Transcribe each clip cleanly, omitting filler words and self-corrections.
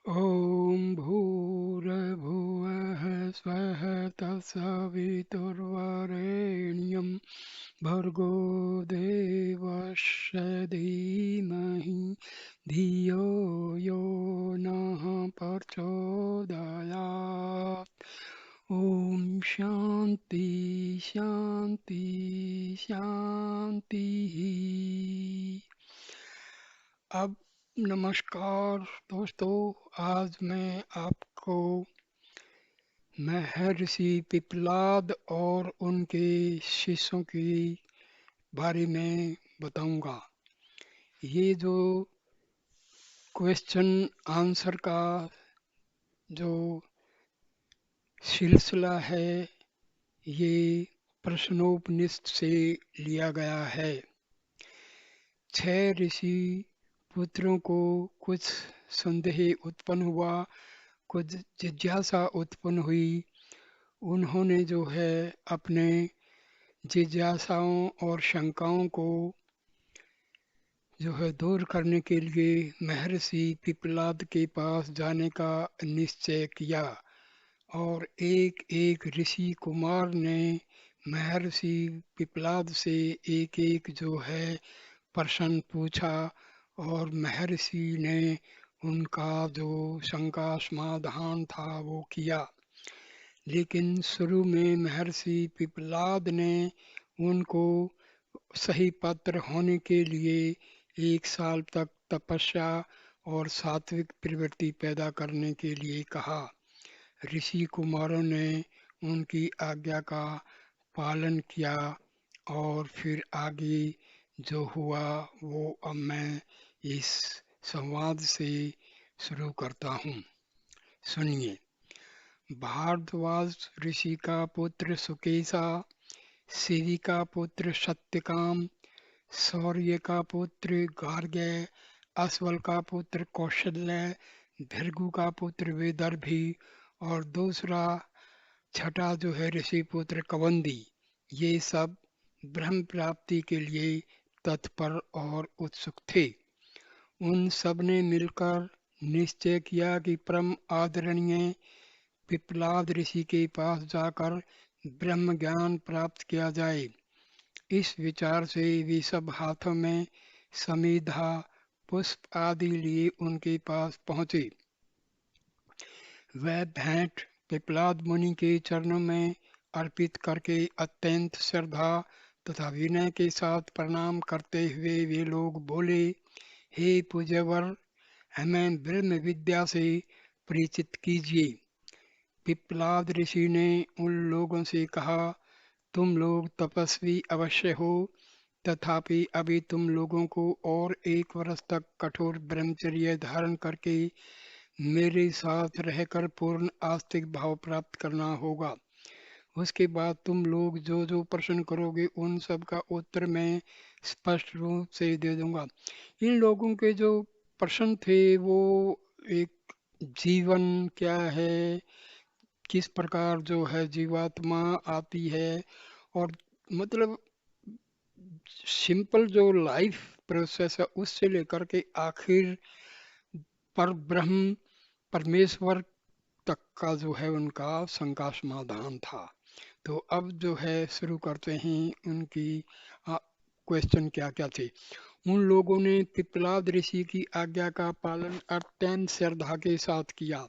ॐ भूर्भुवः स्वः तत्सवितुर्वरेण्यं भर्गो देवस्य धीमहि धियो यो नः प्रचोदयात्। ॐ शान्ति शान्ति शान्तिः। अब नमस्कार दोस्तों, आज मैं आपको महर्षि पिपलाद और उनके शिष्यों के बारे में बताऊंगा। ये जो क्वेश्चन आंसर का जो सिलसिला है, ये प्रश्नोपनिषद से लिया गया है। 6 ऋषि पुत्रों को कुछ संदेह उत्पन्न हुआ, कुछ जिज्ञासा उत्पन्न हुई। उन्होंने जो है अपने जिज्ञासाओं और शंकाओं को जो है दूर करने के लिए महर्षि पिपलाद के पास जाने का निश्चय किया और एक एक ऋषि कुमार ने महर्षि पिपलाद से एक एक जो है प्रश्न पूछा और महर्षि ने उनका जो शंका समाधान था वो किया। लेकिन शुरू में महर्षि पिपलाद ने उनको सही पात्र होने के लिए 1 साल तक तपस्या और सात्विक प्रवृत्ति पैदा करने के लिए कहा। ऋषि कुमारों ने उनकी आज्ञा का पालन किया और फिर आगे जो हुआ वो अब मैं इस संवाद से शुरू करता हूँ। सुनिए। भारद्वाज ऋषि का पुत्र सुकेशा, शिवी का पुत्र सत्यकाम, शौर्य का पुत्र गार्ग्य, अश्वल का पुत्र कौशल्य, भृगु का पुत्र वेदर्भी और दूसरा छठा जो है ऋषि पुत्र कवंदी, ये सब ब्रह्म प्राप्ति के लिए तत्पर और उत्सुक थे। उन सब ने मिलकर निश्चय किया कि परम आदरणीय पिपलाद ऋषि के पास जाकर ब्रह्म ज्ञान प्राप्त किया जाए। इस विचार से वे सब हाथों में समीधा पुष्प आदि लिए उनके पास पहुँचे। वह भेंट पिपलाद मुनि के चरणों में अर्पित करके अत्यंत श्रद्धा तथा विनय के साथ प्रणाम करते हुए वे लोग बोले, हे पूज्यवर, हमें ब्रह्म विद्या से परिचित कीजिए। पिपलाद ऋषि ने उन लोगों से कहा, तुम लोग तपस्वी अवश्य हो, तथापि अभी तुम लोगों को और 1 वर्ष तक कठोर ब्रह्मचर्य धारण करके मेरे साथ रहकर पूर्ण आस्तिक भाव प्राप्त करना होगा। उसके बाद तुम लोग जो जो प्रश्न करोगे उन सब का उत्तर मैं स्पष्ट रूप से दे दूंगा। इन लोगों के जो प्रश्न थे वो एक जीवन क्या है, किस प्रकार जो है जीवात्मा आती है, और मतलब सिंपल जो लाइफ प्रोसेस है उससे लेकर के आखिर पर ब्रह्म परमेश्वर तक का जो है उनका शंका समाधान था। तो अब जो है शुरू करते हैं उनकी क्वेश्चन क्या क्या थे। उन लोगों ने पिपलाद ऋषि की आज्ञा का पालन अत्यंत श्रद्धा के साथ किया।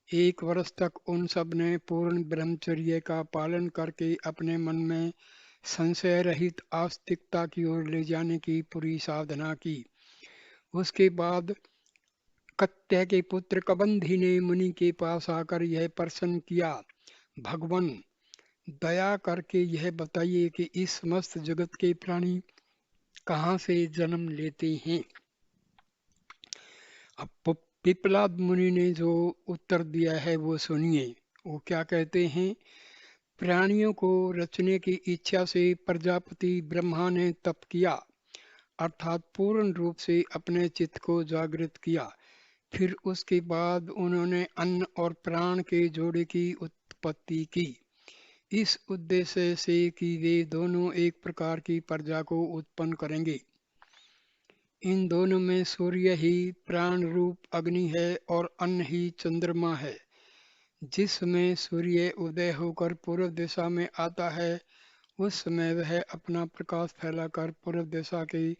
1 वर्ष तक उन सब ने पूर्ण ब्रह्मचर्य का पालन करके अपने मन में संशय रहित आस्तिकता की ओर ले जाने की पूरी साधना की। उसके बाद कत्य के पुत्र कबंधी ने मुनि के पास आकर यह प्रश्न किया, भगवान, दया करके यह बताइए कि इस समस्त जगत के प्राणी कहाँ से जन्म लेते हैं। अब पिपलाद मुनि ने जो उत्तर दिया है वो सुनिए। वो क्या कहते हैं, प्राणियों को रचने की इच्छा से प्रजापति ब्रह्मा ने तप किया, अर्थात पूर्ण रूप से अपने चित्त को जागृत किया। फिर उसके बाद उन्होंने अन्न और प्राण के जोड़े की उत्पत्ति की, इस उद्देश्य से कि वे दोनों एक प्रकार की प्रजा को उत्पन्न करेंगे। इन दोनों में सूर्य ही प्राण रूप अग्नि है और अन्न ही चंद्रमा है। जिस समय सूर्य उदय होकर पूर्व दिशा में आता है, उस समय वह अपना प्रकाश फैलाकर पूर्व दिशा के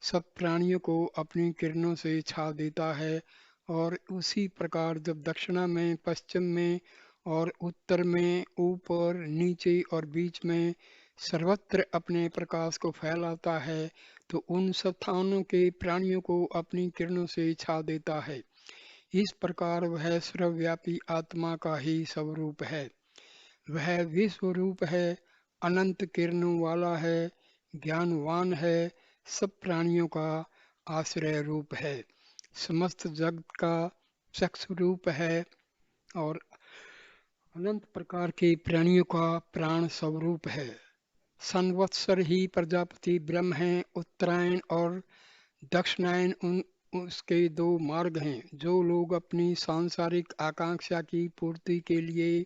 सब प्राणियों को अपनी किरणों से छा देता है, और उसी प्रकार जब दक्षिणा में, पश्चिम में और उत्तर में, ऊपर, नीचे और बीच में सर्वत्र अपने प्रकाश को फैलाता है, तो उन सब स्थानों के प्राणियों को अपनी किरणों से छा देता है। इस प्रकार वह सर्वव्यापी आत्मा का ही स्वरूप है। वह विश्व रूप है, अनंत किरणों वाला है, ज्ञानवान है, सब प्राणियों का आश्रय रूप है, समस्त जगत का चक्षु रूप है और अनंत प्रकार के प्राणियों का प्राण स्वरूप है। संवत्सर ही प्रजापति ब्रह्म हैं, उत्तरायण और दक्षिणायन उसके दो मार्ग हैं। जो लोग अपनी सांसारिक आकांक्षा की पूर्ति के लिए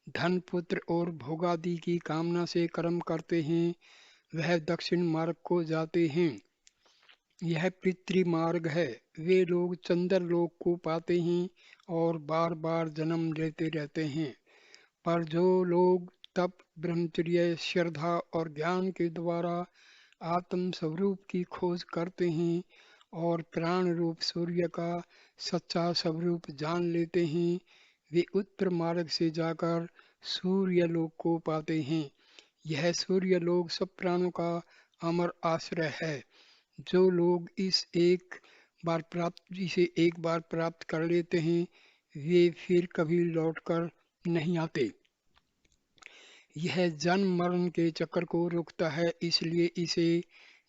धन, पुत्र और भोगादि की कामना से कर्म करते हैं, वह दक्षिण मार्ग को जाते हैं। यह पितृ मार्ग है। वे लोग चंद्र लोक को पाते हैं और बार बार जन्म लेते रहते हैं। पर जो लोग तप, ब्रह्मचर्य, श्रद्धा और ज्ञान के द्वारा आत्म स्वरूप की खोज करते हैं और प्राण रूप सूर्य का सच्चा स्वरूप जान लेते हैं, वे उत्तर मार्ग से जाकर सूर्य लोक को पाते हैं। यह सूर्य लोक सब प्राणों का अमर आश्रय है। जो लोग इसे एक बार प्राप्त कर लेते हैं, वे फिर कभी लौटकर नहीं आते। यह जन्म मरण के चक्र को रोकता है, इसलिए इसे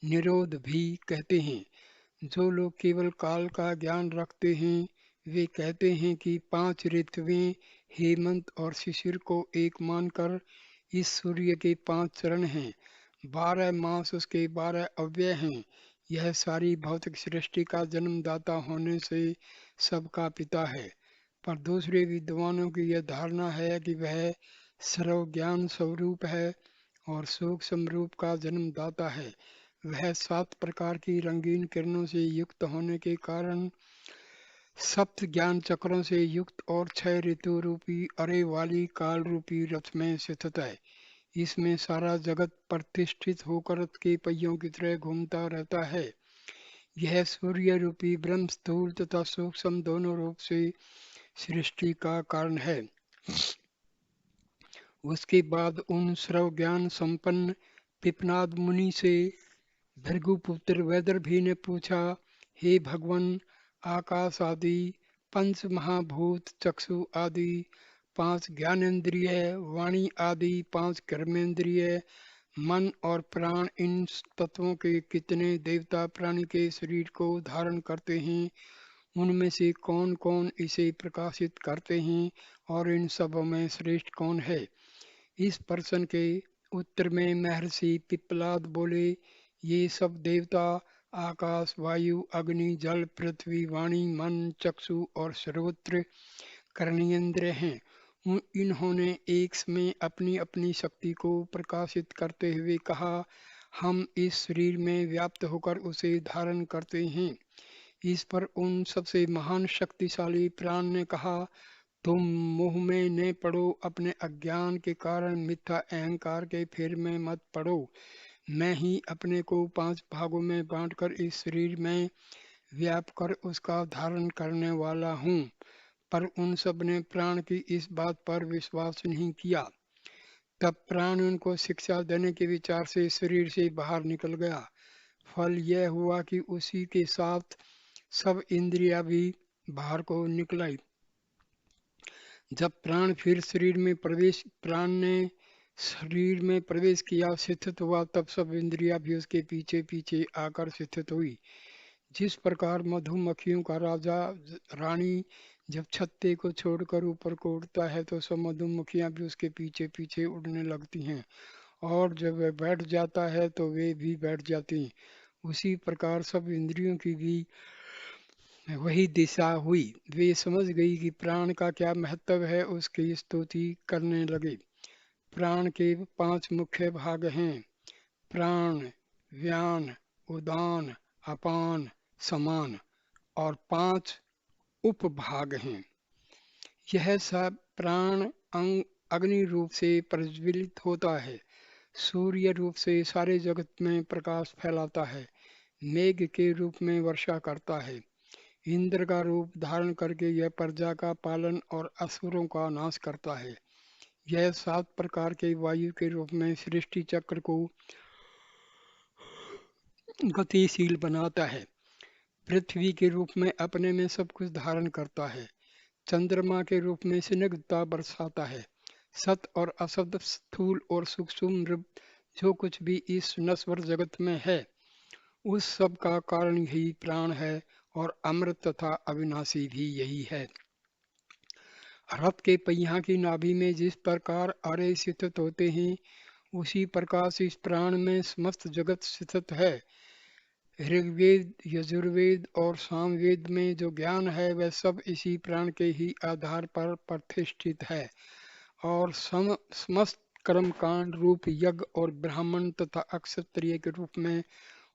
निरोध भी कहते हैं। जो लोग केवल काल का ज्ञान रखते हैं, वे कहते हैं कि 5 ऋतुएं, हेमंत और शिशिर को एक मानकर इस सूर्य के 5 चरण हैं। 12 मास उसके 12 अव्यय हैं। यह सारी भौतिक सृष्टि का जन्मदाता होने से सबका पिता है। पर दूसरे विद्वानों की यह धारणा है कि वह सर्व ज्ञान स्वरूप है और सूक्ष्म रूप का जन्मदाता है। वह 7 प्रकार की रंगीन किरणों से युक्त होने के कारण सप्त ज्ञान चक्रों से युक्त और 6 ऋतु रूपी अरे वाली काल रूपी रथ में स्थित है। इसमें सारा जगत प्रतिष्ठित होकर रथ के पहियों की तरह घूमता रहता है। यह सूर्य रूपी ब्रह्म स्थूल तथा सूक्ष्म दोनों रूप से सृष्टि का कारण है। उसके बाद उन सर्व ज्ञान संपन्न पिपनाद मुनि से भृगुपुत्र वैदर्भी ने पूछा, हे भगवान, आकाश आदि पंच महाभूत, चक्षु आदि 5 ज्ञानेंद्रिय, वाणी आदि 5 कर्मेंद्रिय, मन और प्राण, इन तत्वों के कितने देवता प्राणी के शरीर को धारण करते हैं? उनमें से कौन कौन इसे प्रकाशित करते हैं और इन सब में श्रेष्ठ कौन है? इस प्रश्न के उत्तर में महर्षि पिप्पलाद बोले, ये सब देवता आकाश, वायु, अग्नि, जल, पृथ्वी, वाणी, मन, चक्षु और सर्वत्र कर्णेंद्र हैं। इन्होंने एक समय अपनी अपनी शक्ति को प्रकाशित करते हुए कहा, हम इस शरीर में व्याप्त होकर उसे धारण करते हैं। इस पर उन सबसे महान शक्तिशाली प्राण ने कहा, तुम मोह में न पड़ो, अपने अज्ञान के कारण मिथ्या अहंकार के फेर में मत पड़ो। मैं ही अपने को 5 भागों में बांटकर इस शरीर में व्याप कर उसका धारण करने वाला हूँ। पर उन सब ने प्राण की इस बात पर विश्वास नहीं किया। तब प्राण उनको शिक्षा देने के विचार से शरीर से बाहर निकल गया। फल यह हुआ कि उसी के साथ सब इंद्रियां भी बाहर को निकल आई। जब प्राण ने शरीर में प्रवेश किया, स्थित हुआ, तब सब इंद्रियां भी उसके पीछे पीछे आकर स्थित हुई। जिस प्रकार मधुमक्खियों का राजा रानी जब छत्ते को छोड़कर ऊपर को उड़ता है, तो सब मधुमक्खियां भी उसके पीछे पीछे उड़ने लगती हैं, और जब वह बैठ जाता है तो वे भी बैठ जाती हैं। उसी प्रकार सब इंद्रियों की भी वही दिशा हुई। वे समझ गई कि प्राण का क्या महत्व है, उसकी स्तुति करने लगे। प्राण के 5 मुख्य भाग हैं, प्राण, व्यान, उदान, अपान, समान और 5 उपभाग हैं। यह सब प्राण अग्नि रूप से प्रज्वलित होता है, सूर्य रूप से सारे जगत में प्रकाश फैलाता है, मेघ के रूप में वर्षा करता है, इंद्र का रूप धारण करके यह प्रजा का पालन और असुरों का नाश करता है। यह 7 प्रकार के वायु के रूप में सृष्टि चक्र को गतिशील बनाता है, पृथ्वी के रूप में अपने में सब कुछ धारण करता है, चंद्रमा के रूप में स्निग्धता बरसाता है, सत और असत, स्थूल और सूक्ष्म रूप जो कुछ भी इस नश्वर जगत में है, उस सब का कारण ही प्राण है और अमृत तथा अविनाशी भी यही है। रथ के पहिया की नाभि में जिस प्रकार आरे स्थित होते हैं, उसी प्रकार से इस प्राण में समस्त जगत स्थित है। ऋग्वेद, यजुर्वेद और सामवेद में जो ज्ञान है वह सब इसी प्राण के ही आधार पर प्रतिष्ठित है और समस्त कर्म कांड रूप यज्ञ और ब्राह्मण तथा अक्षत्रिय के रूप में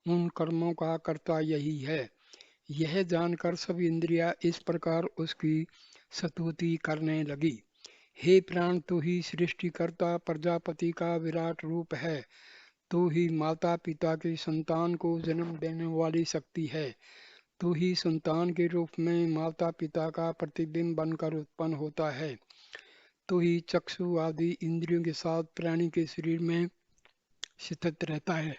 उन कर्मों का कर्ता यही है। यह जानकर सब इंद्रियां इस प्रकार उसकी स्तुति करने लगी। हे प्राण, तू ही सृष्टिकर्ता प्रजापति का विराट रूप है, तू ही माता पिता की संतान को जन्म देने वाली शक्ति है, तू ही संतान के रूप में माता पिता का प्रतिबिंब बनकर उत्पन्न होता है, तू ही चक्षु आदि इंद्रियों के साथ प्राणी के शरीर में स्थित रहता है।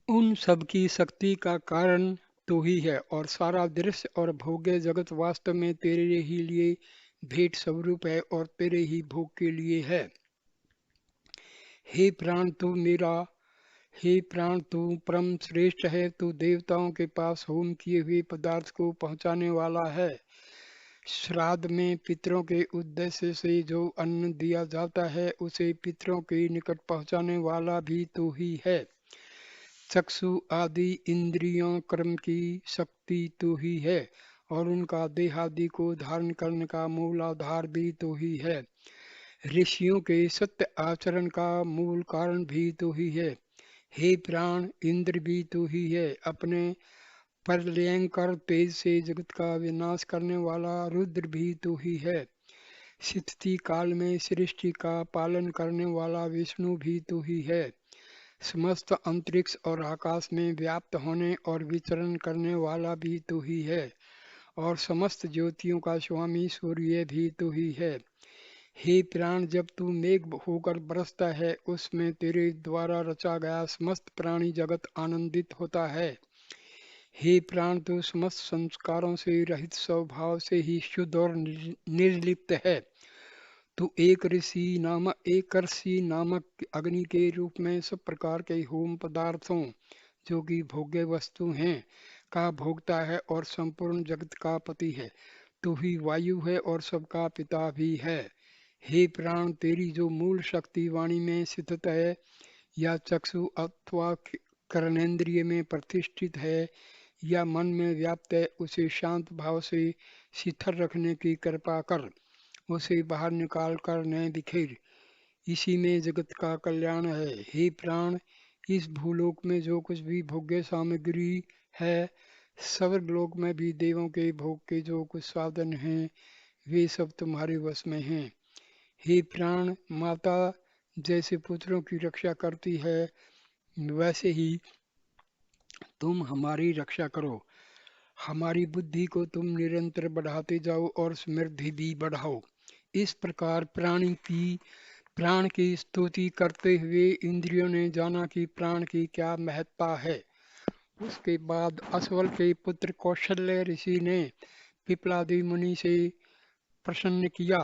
उन सब की शक्ति का कारण तू ही है और सारा दृश्य और भोग्य जगत वास्तव में तेरे ही लिए भेंट स्वरूप है और तेरे ही भोग के लिए है। हे प्राण तू मेरा हे प्राण, तू परम श्रेष्ठ है, तू देवताओं के पास होम किए हुए पदार्थ को पहुंचाने वाला है। श्राद्ध में पितरों के उद्देश्य से जो अन्न दिया जाता है उसे पितरों के निकट पहुंचाने वाला भी तू ही है। चक्षु आदि इंद्रियों कर्म की शक्ति तू ही है और उनका देहादि को धारण करने का मूल आधार भी तू ही है। ऋषियों के सत्य आचरण का मूल कारण भी तू ही है। हे प्राण, इंद्र भी तू ही है। अपने प्रलयंकर तेज से जगत का विनाश करने वाला रुद्र भी तू ही है। स्थिति काल में सृष्टि का पालन करने वाला विष्णु भी तू ही है। समस्त अंतरिक्ष और आकाश में व्याप्त होने और विचरण करने वाला भी तू ही है और समस्त ज्योतियों का स्वामी सूर्य भी तू ही है। हे प्राण, जब तू मेघ होकर बरसता है उसमें तेरे द्वारा रचा गया समस्त प्राणी जगत आनंदित होता है। हे प्राण, तू समस्त संस्कारों से रहित स्वभाव से ही शुद्ध और निर्लिप्त है। तू एक ऋषि नामक अग्नि के रूप में सब प्रकार के होम पदार्थों जो कि भोग्य वस्तु हैं का भोगता है और संपूर्ण जगत का पति है। तू ही वायु है और सबका पिता भी है। हे प्राण, तेरी जो मूल शक्ति वाणी में स्थित है या चक्षु अथवा कर्णेंद्रिय में प्रतिष्ठित है या मन में व्याप्त है, उसे शांत भाव से शिथिल रखने की कृपा कर, उसे बाहर निकाल कर न बिखेर। इसी में जगत का कल्याण है। हे प्राण, इस भूलोक में जो कुछ भी भोग्य सामग्री है, स्वर्गलोक में भी देवों के भोग के जो कुछ साधन हैं, वे सब तुम्हारे वश में हैं। हे प्राण, माता जैसे पुत्रों की रक्षा करती है वैसे ही तुम हमारी रक्षा करो। हमारी बुद्धि को तुम निरंतर बढ़ाते जाओ और समृद्धि भी बढ़ाओ। इस प्रकार प्राण की स्तुति करते हुए इंद्रियों ने जाना कि प्राण की क्या महत्ता है। उसके बाद अश्वल के पुत्र कौशल्य ऋषि ने पिपलादी मुनि से प्रश्न किया,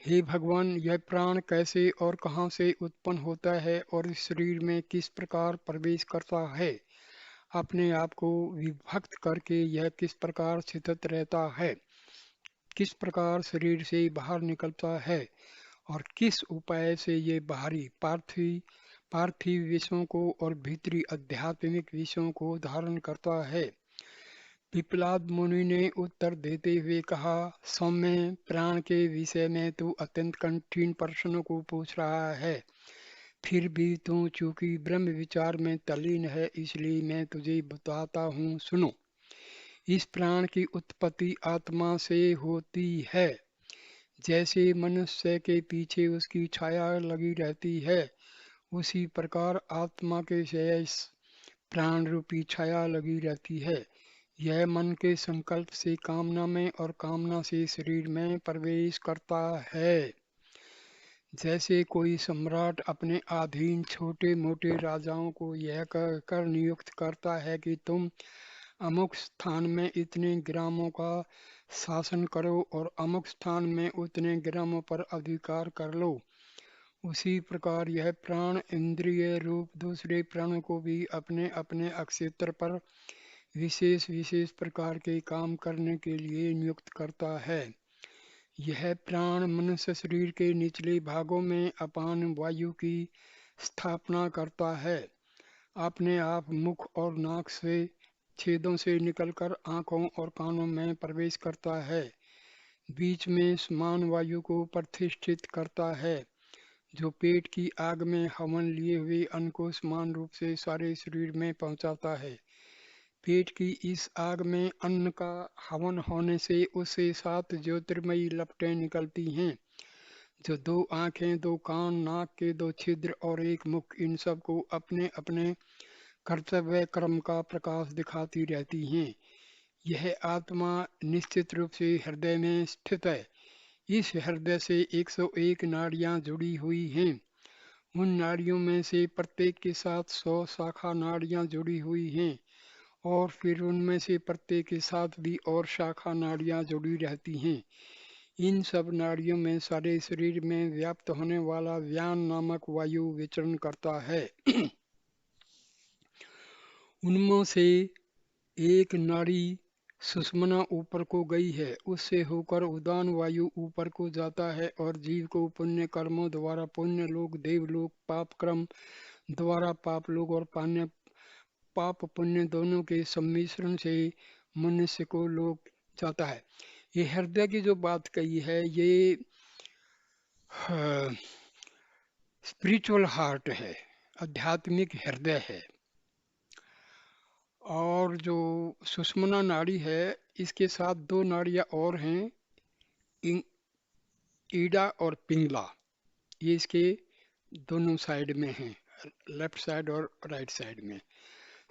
हे भगवान, यह प्राण कैसे और कहाँ से उत्पन्न होता है और इस शरीर में किस प्रकार प्रवेश करता है? अपने आप को विभक्त करके यह किस प्रकार स्थित रहता है? किस प्रकार शरीर से बाहर निकलता है और किस उपाय से ये बाहरी पार्थिव विषयों को और भीतरी आध्यात्मिक विषयों को धारण करता है? पिपलाद मुनि ने उत्तर देते हुए कहा, सौम्य, प्राण के विषय में तू अत्यंत कठिन प्रश्नों को पूछ रहा है। फिर भी तू चूंकि ब्रह्म विचार में तल्लीन है, इसलिए मैं तुझे बताता हूँ, सुनो। इस प्राण की उत्पत्ति आत्मा से होती है। जैसे मनुष्य के पीछे उसकी छाया लगी रहती है, उसी प्रकार आत्मा के शेष प्राण रूपी छाया लगी रहती है। यह मन के संकल्प से कामना में और कामना से शरीर में प्रवेश करता है। जैसे कोई सम्राट अपने अधीन छोटे मोटे राजाओं को यह कहकर नियुक्त करता है कि तुम अमुक स्थान में इतने ग्रामों का शासन करो और अमुक स्थान में उतने ग्रामों पर अधिकार कर लो, उसी प्रकार यह प्राण इंद्रिय रूप दूसरे प्राणों को भी अपने अपने अक्षेत्र पर विशेष विशेष प्रकार के काम करने के लिए नियुक्त करता है। यह प्राण मनुष्य शरीर के निचले भागों में अपान वायु की स्थापना करता है। अपने आप मुख और नाक से छेदों से निकलकर आंखों और कानों में प्रवेश करता है। बीच में समान वायु को प्रतिष्ठित करता है, जो पेट की आग में हवन लिए हुए अन्न को समान रूप से सारे शरीर में पहुंचाता है। पेट की इस आग में अन्न का हवन होने से उससे 7 ज्योतिर्मयी लपटें निकलती हैं, जो 2 आंखें, 2 कान, नाक के 2 छिद्र और एक मुख, इन सब को अपने अपने कर्तव्य कर्म का प्रकाश दिखाती रहती हैं। यह आत्मा निश्चित रूप से हृदय में स्थित है। इस हृदय से 101 नाड़ियां जुड़ी हुई हैं। उन नाड़ियों में से प्रत्येक के साथ 100 शाखा नाड़ियां जुड़ी हुई हैं, और फिर उनमें से प्रत्येक के साथ भी और शाखा नाड़ियां जुड़ी रहती हैं। इन सब नाड़ियों में सारे शरीर में व्याप्त होने वाला व्यान नामक वायु विचरण करता है। उनमें से एक नाड़ी सुषुम्ना ऊपर को गई है, उससे होकर उदान वायु ऊपर को जाता है और जीव को पुण्य कर्मों द्वारा पुण्य लोक, देवलोक, पाप कर्म द्वारा पाप लोक और पाप पुण्य दोनों के सम्मिश्रण से मनुष्य को लोक जाता है। ये हृदय की जो बात कही है, ये स्पिरिचुअल हार्ट है, आध्यात्मिक हृदय है। और जो सुषुम्ना नाड़ी है, इसके साथ 2 नाड़ियां और हैं, ईडा और पिंगला। ये इसके दोनों साइड में हैं, लेफ्ट साइड और राइट साइड में।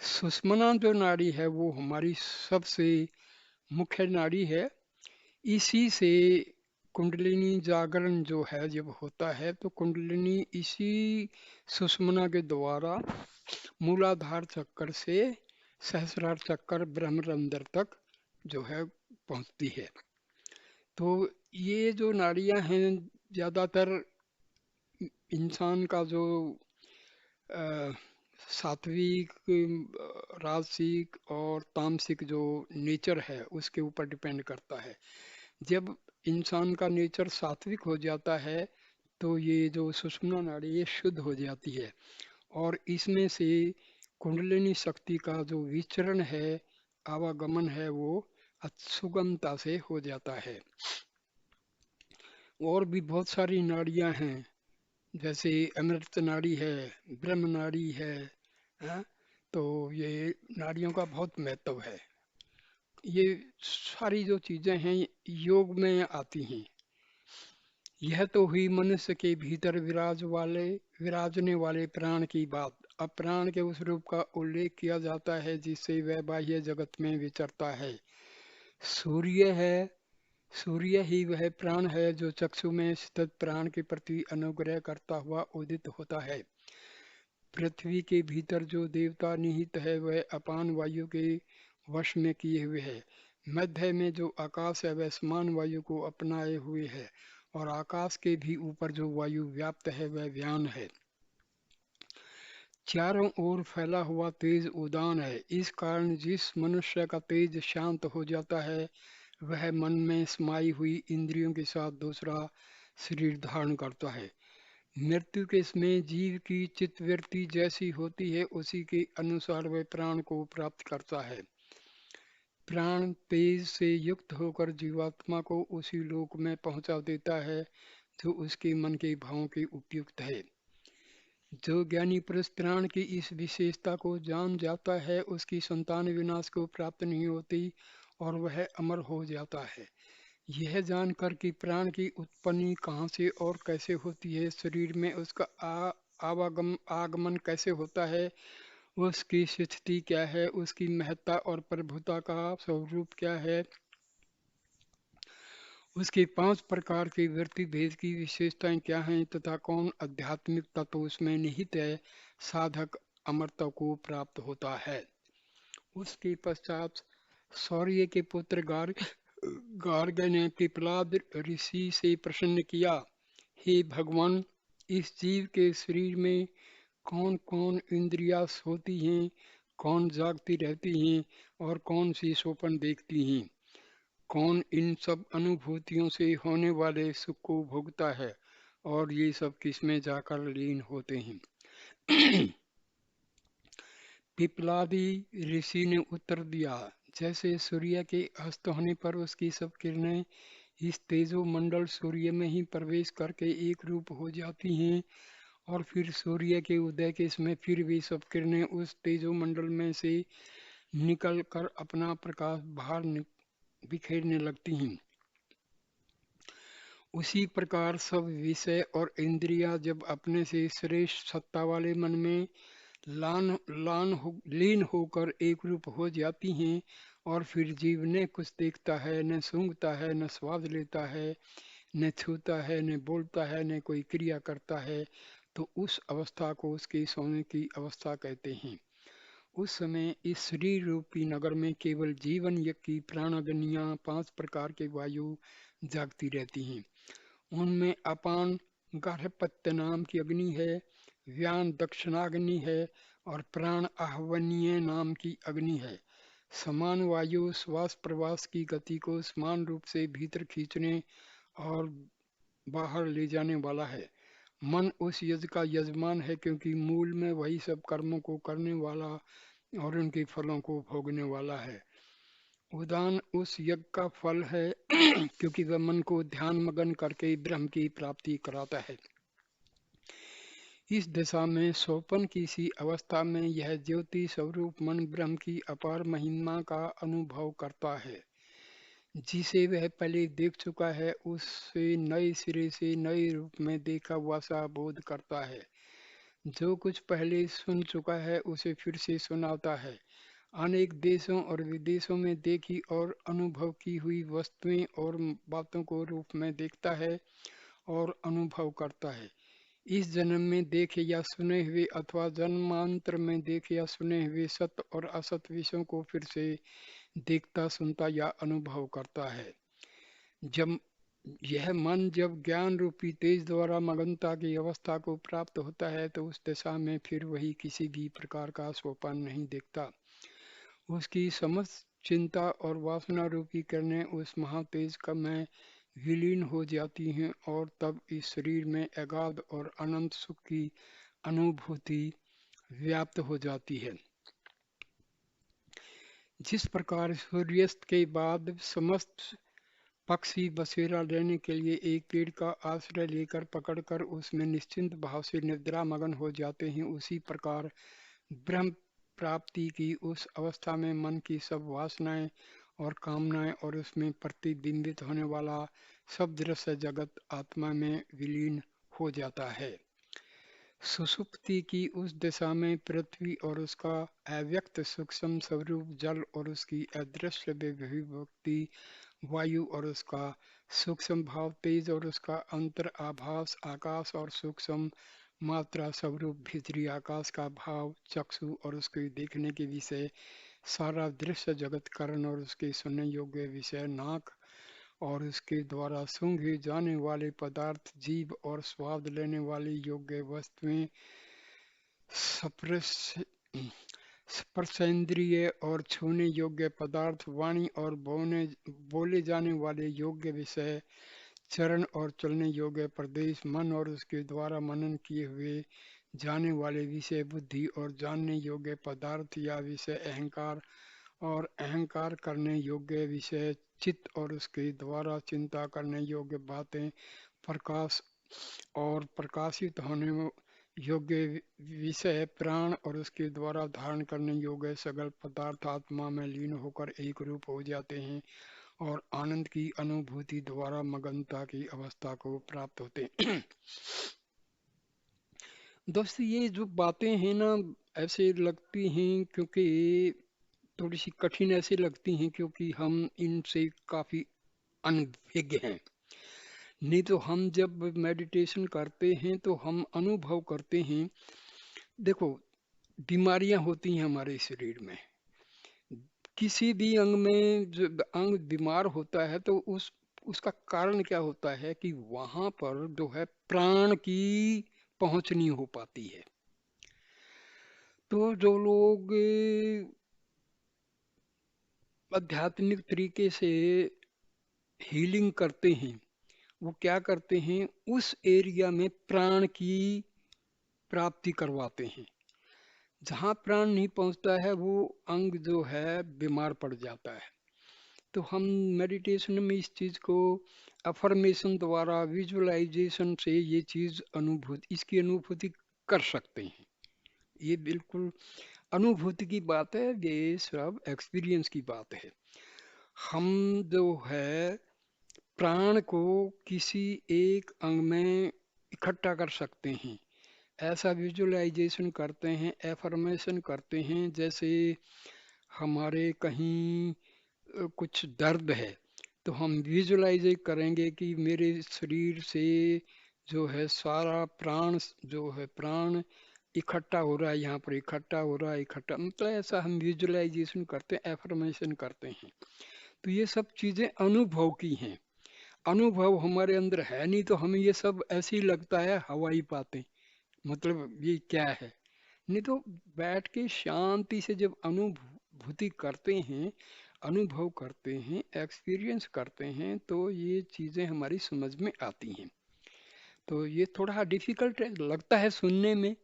सुषुम्ना जो नाड़ी है वो हमारी सबसे मुख्य नाड़ी है। इसी से कुंडलिनी जागरण जो है जब होता है, तो कुंडलिनी इसी सुषुम्ना के द्वारा मूलाधार चक्कर से सहस्रार चक्कर ब्रह्मरंध्र तक जो है पहुंचती है। तो ये जो नाड़ियां हैं, ज़्यादातर इंसान का जो सात्विक, राजसिक और तामसिक जो नेचर है उसके ऊपर डिपेंड करता है। जब इंसान का नेचर सात्विक हो जाता है, तो ये जो सुषुम्ना नाड़ी ये शुद्ध हो जाती है, और इसमें से कुंडलिनी शक्ति का जो विचरण है, आवागमन है, वो सुगमता से हो जाता है। और भी बहुत सारी नाड़ियां हैं, जैसे अमृत नाड़ी है, ब्रह्म नाड़ी है, हाँ? तो ये नाड़ियों का बहुत महत्व है। ये सारी जो चीजें हैं योग में आती हैं। यह तो हुई मनुष्य के भीतर विराजने वाले प्राण की बात। अब प्राण के उस रूप का उल्लेख किया जाता है जिससे वह बाह्य जगत में विचरता है। सूर्य है, सूर्य ही वह प्राण है जो चक्षु में स्थित प्राण के प्रति अनुग्रह करता हुआ उदित होता है। पृथ्वी के भीतर जो देवता निहित है वह अपान वायु के वश में किए हुए है। मध्य में जो आकाश है वह समान वायु को अपनाए हुए है, और आकाश के भी ऊपर जो वायु व्याप्त है वह व्यान है। चारों ओर फैला हुआ तेज उदान है। इस कारण जिस मनुष्य का तेज शांत हो जाता है, वह मन में समाई हुई इंद्रियों के साथ दूसरा शरीर धारण करता है। मृत्यु के समय जीव की चित्तवृत्ति जैसी होती है, उसी के अनुसार वह प्राण को प्राप्त करता है। प्राण तेज से युक्त होकर जीवात्मा को उसी लोक में पहुंचा देता है जो उसके मन के भावों के उपयुक्त है। जो ज्ञानी पुरुष प्राण की इस विशेषता को जान जाता है उसकी संतान विनाश को प्राप्त नहीं होती और वह अमर हो जाता है। यह जानकर कि प्राण की उत्पत्ति कहाँ से और कैसे होती है, शरीर में उसका आगमन कैसे होता है, उसकी स्थिति क्या है, उसकी महत्ता और प्रभुता का स्वरूप क्या है, उसके 5 प्रकार के वृत्ति भेद की विशेषताएं क्या हैं तथा कौन आध्यात्मिक तत्व उसमें निहित है, साधक अमरता को प्राप्त होता है। उसके पश्चात सौर्य के पुत्र गार्ग ने पिपलाद ऋषि से प्रश्न किया, हे भगवान, इस जीव के शरीर में कौन कौन इंद्रियां सोती हैं, कौन जागती रहती हैं और कौन सी स्वप्न देखती हैं, कौन इन सब अनुभूतियों से होने वाले सुख को भोगता है और ये सब किसमें जाकर लीन होते हैं। पिपलादी ऋषि ने उत्तर दिया, जैसे सूर्य के अस्त होने पर उसकी सब किरणें इस तेजो मंडल सूर्य में ही प्रवेश करके एक रूप हो जाती हैं और फिर सूर्य के उदय के समय फिर भी सब किरणें उस तेजो मंडल में से निकल कर अपना प्रकाश बाहर बिखेरने लगती हैं। उसी प्रकार सब विषय और इंद्रियां जब अपने से श्रेष्ठ सत्ता वाले मन में लीन होकर एक रूप हो जाती हैं और फिर जीव न कुछ देखता है, न सूंघता है, न स्वाद लेता है, न छूता है, न बोलता है, न कोई क्रिया करता है, तो उस अवस्था को उसके सोने की अवस्था कहते हैं। उस समय इस शरीर रूपी नगर में केवल जीवन यज्ञ की प्राणाग्नियां 5 प्रकार के वायु जागती रहती हैं। उनमें अपान गार्हपत्य नाम की अग्नि है, व्यान दक्षिणाग्नि है और प्राण आहवनीय नाम की अग्नि है। समान वायु श्वास प्रवास की गति को समान रूप से भीतर खींचने और बाहर ले जाने वाला है। मन उस यज्ञ का यजमान है क्योंकि मूल में वही सब कर्मों को करने वाला और उनके फलों को भोगने वाला है। उदान उस यज्ञ का फल है क्योंकि वह मन को ध्यान मगन करके ब्रह्म की प्राप्ति कराता है। इस दशा में स्वपन की सी अवस्था में यह ज्योति स्वरूप मन ब्रह्म की अपार महिमा का अनुभव करता है। जिसे वह पहले देख चुका है उससे नए सिरे से नए रूप में देखा हुआ सा बोध करता है। जो कुछ पहले सुन चुका है उसे फिर से सुनाता है। अनेक देशों और विदेशों में देखी और अनुभव की हुई वस्तुएं और बातों को रूप में देखता है और अनुभव करता है। इस जन्म में देखे या सुने हुए अथवा जन्मांतर में देखे या सुने हुए सत्य और असत विषयों को फिर से देखता, सुनता या अनुभव करता है। जब यह मन जब ज्ञान रूपी तेज द्वारा मगनता की अवस्था को प्राप्त होता है तो उस दशा में फिर वही किसी भी प्रकार का सोपान नहीं देखता। उसकी समस्त चिंता और वासना रूपी किरणें उस महातेज का में विलीन हो जाती हैं और तब इस शरीर में अगाध और अनंत सुख की अनुभूति व्याप्त हो जाती है। जिस प्रकार सूर्यास्त के बाद समस्त पक्षी बसेरा लेने के लिए एक पेड़ का आश्रय लेकर पकड़कर उसमें निश्चिंत भाव से निद्रा मगन हो जाते हैं, उसी प्रकार ब्रह्म प्राप्ति की उस अवस्था में मन की सब वासनाएं और कामनाएं और उसमें प्रतिबिंबित होने वाला सब दृश्य जगत आत्मा में विलीन हो जाता है। सुषुप्ति की उस दिशा में पृथ्वी और उसका अव्यक्त सूक्ष्म स्वरूप जल और उसकी अदृश्य विभक्ति वायु और उसका सूक्ष्म भाव तेज और उसका अंतर आभास आकाश और सूक्ष्म मात्रा स्वरूप भीतरी आकाश का भाव चक्षु और उसके देखने के विषय सारा दृश्य जगत करण और उसके सुनने योग्य विषय नाक और उसके द्वारा सूंघे जाने वाले पदार्थ जीव और स्वाद लेने वाली योग्य वस्तुएं स्पर्श स्पर्शेंद्रिय और छूने योग्य पदार्थ वाणी और बोले जाने वाले योग्य विषय चरण और चलने योग्य प्रदेश मन और उसके द्वारा मनन किए हुए जाने वाले विषय बुद्धि और जानने योग्य पदार्थ या विषय अहंकार और अहंकार करने योग्य विषय चित्त और उसके द्वारा चिंता करने योग्य बातें प्रकाश और प्रकाशित होने योग्य विषय प्राण और उसके द्वारा धारण करने योग्य सगल पदार्थ आत्मा में लीन होकर एक रूप हो जाते हैं और आनंद की अनुभूति द्वारा मगनता की अवस्था को प्राप्त होते हैं। दोस्त ये जो बातें हैं ना, ऐसे लगती हैं क्योंकि थोड़ी सी कठिन ऐसे लगती हैं क्योंकि हम इनसे काफी अनभिज्ञ हैं। नहीं तो हम जब मेडिटेशन करते हैं तो हम अनुभव करते हैं। देखो, बीमारियां होती हैं हमारे शरीर में। किसी भी अंग में जो अंग बीमार होता है तो उसका कारण क्या होता है कि वहां पर जो है प्राण की पहुंच नहीं हो पाती है। तो जो लोग आध्यात्मिक तरीके से हीलिंग करते हैं, वो क्या करते हैं, उस एरिया में प्राण की प्राप्ति करवाते हैं। जहाँ प्राण नहीं पहुँचता है वो अंग जो है बीमार पड़ जाता है। तो हम मेडिटेशन में इस चीज़ को अफर्मेशन द्वारा विजुअलाइजेशन से ये चीज़ अनुभूति इसकी अनुभूति कर सकते हैं। ये बिल्कुल अनुभूति की बात है, ये सब एक्सपीरियंस की बात है। हम जो है प्राण को किसी एक अंग में इकट्ठा कर सकते हैं। ऐसा विजुअलाइजेशन करते हैं, एफर्मेशन करते हैं। जैसे हमारे कहीं कुछ दर्द है तो हम विजुअलाइज करेंगे कि मेरे शरीर से जो है सारा प्राण जो है प्राण इकट्ठा हो रहा है, यहाँ पर इकट्ठा हो रहा है, इकट्ठा मतलब ऐसा हम विजुअलाइजेशन करते हैं, एफर्मेशन करते हैं। तो ये सब चीजें अनुभव की हैं। अनुभव हमारे अंदर है नहीं तो हमें ये सब ऐसे ही लगता है हवाई बातें, मतलब ये क्या है। नहीं तो बैठ के शांति से जब अनुभूति करते हैं, अनुभव करते हैं, एक्सपीरियंस करते हैं तो ये चीज़ें हमारी समझ में आती हैं। तो ये थोड़ा डिफिकल्ट लगता है सुनने में,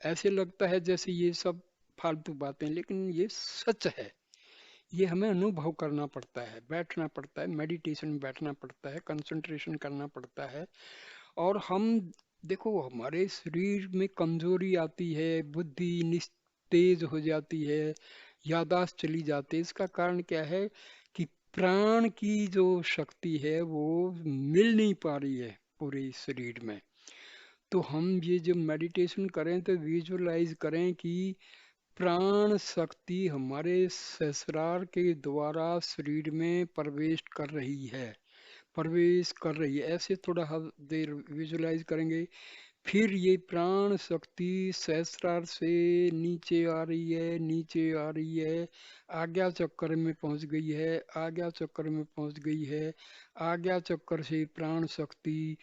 ऐसे लगता है जैसे ये सब फालतू बातें, लेकिन ये सच है। ये हमें अनुभव करना पड़ता है, बैठना पड़ता है, मेडिटेशन में बैठना पड़ता है, कंसंट्रेशन करना पड़ता है। और हम देखो हमारे शरीर में कमजोरी आती है, बुद्धि निस्तेज हो जाती है, याददाश्त चली जाती है। इसका कारण क्या है कि प्राण की जो शक्ति है वो मिल नहीं पा रही है पूरे शरीर में। तो हम ये जब मेडिटेशन करें तो विजुअलाइज करें कि प्राण शक्ति हमारे सहस्रार के द्वारा शरीर में प्रवेश कर रही है, प्रवेश कर रही है। ऐसे थोड़ा देर विजुलाइज करेंगे, फिर ये प्राण शक्ति सहस्रार से नीचे आ रही है, नीचे आ रही है, आज्ञा चक्र में पहुंच गई है, आज्ञा चक्र में पहुंच गई है, आज्ञा चक्र से प्राण शक्ति